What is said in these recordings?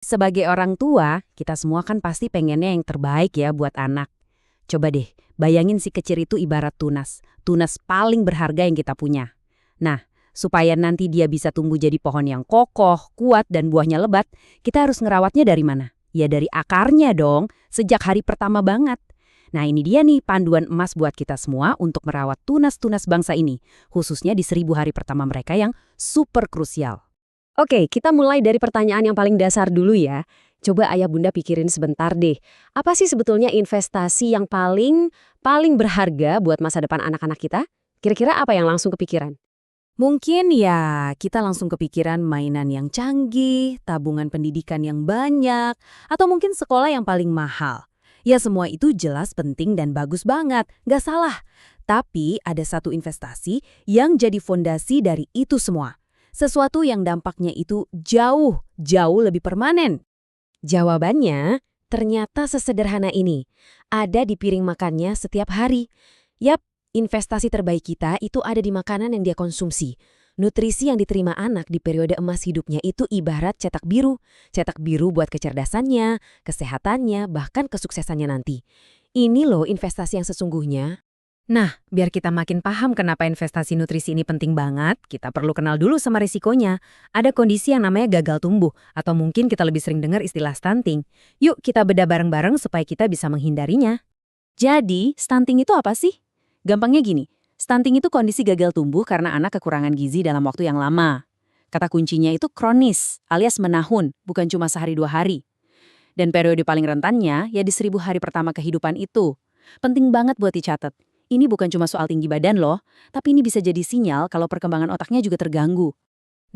Sebagai orang tua, kita semua kan pasti pengennya yang terbaik ya buat anak. Coba deh, bayangin si kecil itu ibarat tunas. Tunas paling berharga yang kita punya. Nah, supaya nanti dia bisa tumbuh jadi pohon yang kokoh, kuat, dan buahnya lebat, kita harus ngerawatnya dari mana? Ya dari akarnya dong, sejak hari pertama banget. Nah ini dia nih panduan emas buat kita semua untuk merawat tunas-tunas bangsa ini, khususnya di 1000 hari pertama mereka yang super krusial. Oke, kita mulai dari pertanyaan yang paling dasar dulu ya. Coba ayah bunda pikirin sebentar deh. Apa sih sebetulnya investasi yang paling berharga buat masa depan anak-anak kita? Kira-kira apa yang langsung kepikiran? Mungkin ya kita langsung kepikiran mainan yang canggih, tabungan pendidikan yang banyak, atau mungkin sekolah yang paling mahal. Ya semua itu jelas penting dan bagus banget, nggak salah. Tapi ada satu investasi yang jadi fondasi dari itu semua. Sesuatu yang dampaknya itu jauh lebih permanen. Jawabannya ternyata sesederhana ini. Ada di piring makannya setiap hari. Yap, investasi terbaik kita itu ada di makanan yang dia konsumsi. Nutrisi yang diterima anak di periode emas hidupnya itu ibarat cetak biru. Cetak biru buat kecerdasannya, kesehatannya, bahkan kesuksesannya nanti. Ini loh investasi yang sesungguhnya. Nah, biar kita makin paham kenapa investasi nutrisi ini penting banget, kita perlu kenal dulu sama risikonya. Ada kondisi yang namanya gagal tumbuh, atau mungkin kita lebih sering dengar istilah stunting. Yuk kita bedah bareng-bareng supaya kita bisa menghindarinya. Jadi, stunting itu apa sih? Gampangnya gini, stunting itu kondisi gagal tumbuh karena anak kekurangan gizi dalam waktu yang lama. Kata kuncinya itu kronis, alias menahun, bukan cuma sehari 2 hari. Dan periode paling rentannya ya di 1000 hari pertama kehidupan itu. Penting banget buat dicatat. Ini bukan cuma soal tinggi badan loh, tapi ini bisa jadi sinyal kalau perkembangan otaknya juga terganggu.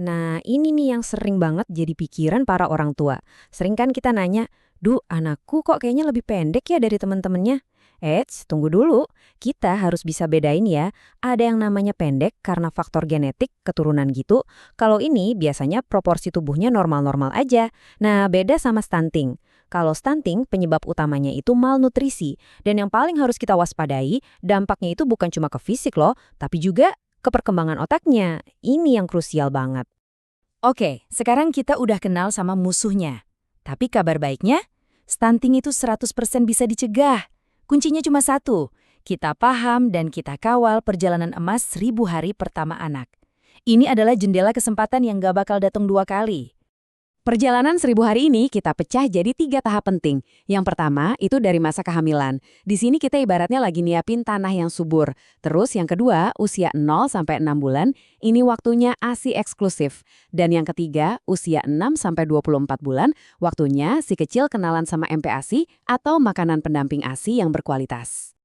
Nah, ini nih yang sering banget jadi pikiran para orang tua. Sering kan kita nanya, "Duh, anakku kok kayaknya lebih pendek ya dari teman-temannya?" Eits, tunggu dulu. Kita harus bisa bedain ya. Ada yang namanya pendek karena faktor genetik, keturunan gitu. Kalau ini biasanya proporsi tubuhnya normal-normal aja. Nah, beda sama stunting. Kalau stunting, penyebab utamanya itu malnutrisi. Dan yang paling harus kita waspadai, dampaknya itu bukan cuma ke fisik loh, tapi juga ke perkembangan otaknya. Ini yang krusial banget. Oke, sekarang kita udah kenal sama musuhnya. Tapi kabar baiknya, stunting itu 100% bisa dicegah. Kuncinya cuma satu, kita paham dan kita kawal perjalanan emas 1000 hari pertama anak. Ini adalah jendela kesempatan yang gak bakal datang 2 kali. Perjalanan 1000 hari ini kita pecah jadi 3 tahap penting. Yang pertama itu dari masa kehamilan. Di sini kita ibaratnya lagi nyiapin tanah yang subur. Terus yang kedua, usia 0 sampai 6 bulan, ini waktunya ASI eksklusif. Dan yang ketiga, usia 6 sampai 24 bulan, waktunya si kecil kenalan sama MPASI atau makanan pendamping ASI yang berkualitas.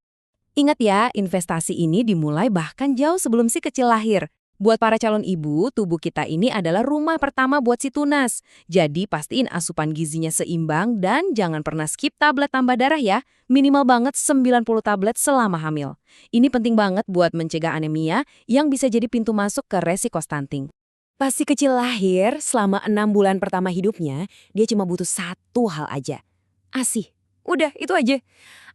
Ingat ya, investasi ini dimulai bahkan jauh sebelum si kecil lahir. Buat para calon ibu, tubuh kita ini adalah rumah pertama buat si tunas. Jadi pastiin asupan gizinya seimbang dan jangan pernah skip tablet tambah darah ya. Minimal banget 90 tablet selama hamil. Ini penting banget buat mencegah anemia yang bisa jadi pintu masuk ke resiko stunting. Pas si kecil lahir, selama 6 bulan pertama hidupnya, dia cuma butuh satu hal aja. ASI. Udah, itu aja.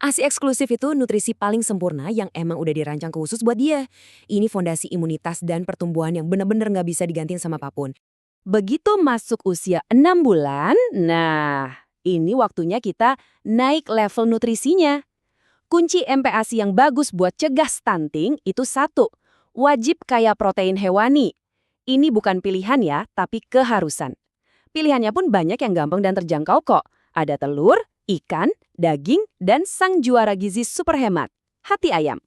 ASI eksklusif itu nutrisi paling sempurna yang emang udah dirancang khusus buat dia. Ini fondasi imunitas dan pertumbuhan yang bener-bener nggak bisa digantiin sama apapun. Begitu masuk usia 6 bulan, nah ini waktunya kita naik level nutrisinya. Kunci MPASI yang bagus buat cegah stunting itu satu, wajib kaya protein hewani. Ini bukan pilihan ya, tapi keharusan. Pilihannya pun banyak yang gampang dan terjangkau kok. Ada telur, ikan, daging, dan sang juara gizi super hemat, hati ayam.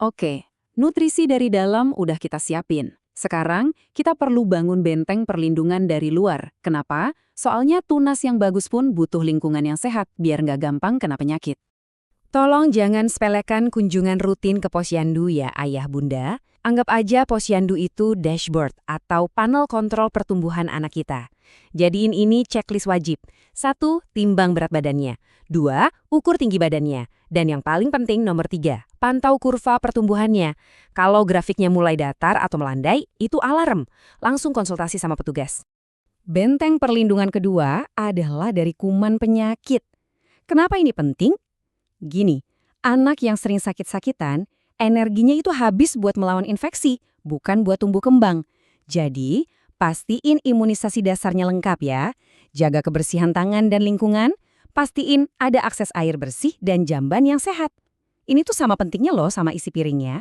Oke, nutrisi dari dalam udah kita siapin. Sekarang, kita perlu bangun benteng perlindungan dari luar. Kenapa? Soalnya tunas yang bagus pun butuh lingkungan yang sehat biar nggak gampang kena penyakit. Tolong jangan sepelekan kunjungan rutin ke posyandu ya ayah bunda. Anggap aja posyandu itu dashboard atau panel kontrol pertumbuhan anak kita. Jadiin ini checklist wajib. 1. Timbang berat badannya. 2. Ukur tinggi badannya. Dan yang paling penting nomor 3. Pantau kurva pertumbuhannya. Kalau grafiknya mulai datar atau melandai, itu alarm. Langsung konsultasi sama petugas. Benteng perlindungan kedua adalah dari kuman penyakit. Kenapa ini penting? Gini, anak yang sering sakit-sakitan, energinya itu habis buat melawan infeksi, bukan buat tumbuh kembang. Jadi, pastiin imunisasi dasarnya lengkap ya. Jaga kebersihan tangan dan lingkungan, pastiin ada akses air bersih dan jamban yang sehat. Ini tuh sama pentingnya loh sama isi piringnya.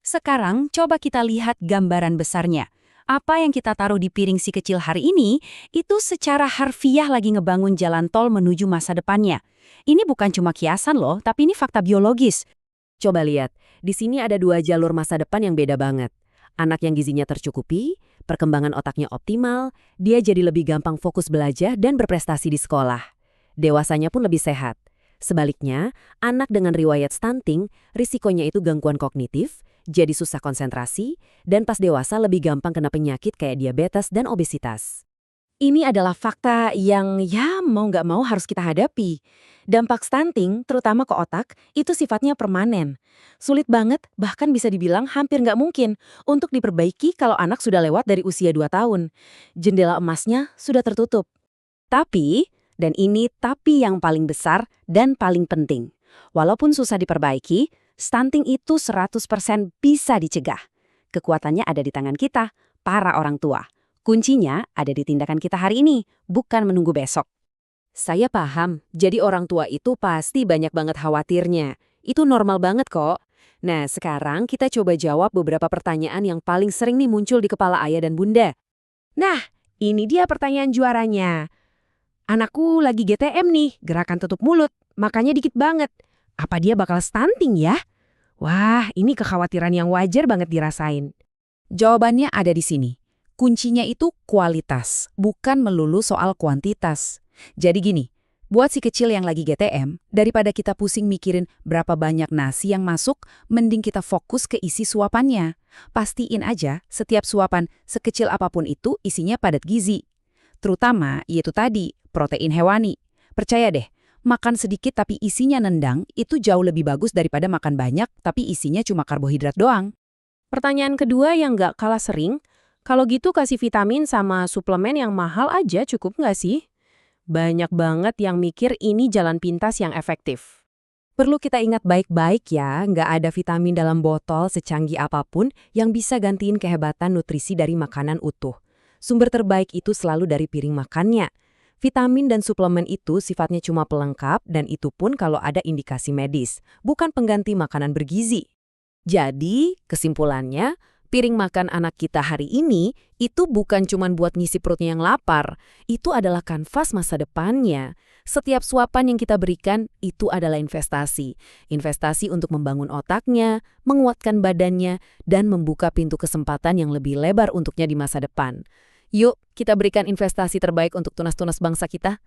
Sekarang coba kita lihat gambaran besarnya. Apa yang kita taruh di piring si kecil hari ini, itu secara harfiah lagi ngebangun jalan tol menuju masa depannya. Ini bukan cuma kiasan loh, tapi ini fakta biologis. Coba lihat, di sini ada 2 jalur masa depan yang beda banget. Anak yang gizinya tercukupi, perkembangan otaknya optimal, dia jadi lebih gampang fokus belajar dan berprestasi di sekolah. Dewasanya pun lebih sehat. Sebaliknya, anak dengan riwayat stunting, risikonya itu gangguan kognitif, jadi susah konsentrasi, dan pas dewasa lebih gampang kena penyakit kayak diabetes dan obesitas. Ini adalah fakta yang ya mau nggak mau harus kita hadapi. Dampak stunting, terutama ke otak, itu sifatnya permanen. Sulit banget, bahkan bisa dibilang hampir nggak mungkin untuk diperbaiki kalau anak sudah lewat dari usia 2 tahun. Jendela emasnya sudah tertutup. Tapi, dan ini tapi yang paling besar dan paling penting. Walaupun susah diperbaiki, stunting itu 100% bisa dicegah. Kekuatannya ada di tangan kita, para orang tua. Kuncinya ada di tindakan kita hari ini, bukan menunggu besok. Saya paham, jadi orang tua itu pasti banyak banget khawatirnya. Itu normal banget kok. Nah, sekarang kita coba jawab beberapa pertanyaan yang paling sering nih muncul di kepala ayah dan bunda. Nah, ini dia pertanyaan juaranya. Anakku lagi GTM nih, gerakan tutup mulut, makanya dikit banget. Apa dia bakal stunting ya? Wah, ini kekhawatiran yang wajar banget dirasain. Jawabannya ada di sini. Kuncinya itu kualitas, bukan melulu soal kuantitas. Jadi gini, buat si kecil yang lagi GTM, daripada kita pusing mikirin berapa banyak nasi yang masuk, mending kita fokus ke isi suapannya. Pastiin aja setiap suapan, sekecil apapun itu, isinya padat gizi. Terutama, yaitu tadi, protein hewani. Percaya deh, makan sedikit tapi isinya nendang, itu jauh lebih bagus daripada makan banyak tapi isinya cuma karbohidrat doang. Pertanyaan kedua yang nggak kalah sering, kalau gitu kasih vitamin sama suplemen yang mahal aja cukup nggak sih? Banyak banget yang mikir ini jalan pintas yang efektif. Perlu kita ingat baik-baik ya, nggak ada vitamin dalam botol secanggih apapun yang bisa gantiin kehebatan nutrisi dari makanan utuh. Sumber terbaik itu selalu dari piring makannya. Vitamin dan suplemen itu sifatnya cuma pelengkap dan itu pun kalau ada indikasi medis, bukan pengganti makanan bergizi. Jadi, kesimpulannya, piring makan anak kita hari ini itu bukan cuma buat ngisi perutnya yang lapar, itu adalah kanvas masa depannya. Setiap suapan yang kita berikan itu adalah investasi. Investasi untuk membangun otaknya, menguatkan badannya, dan membuka pintu kesempatan yang lebih lebar untuknya di masa depan. Yuk, kita berikan investasi terbaik untuk tunas-tunas bangsa kita.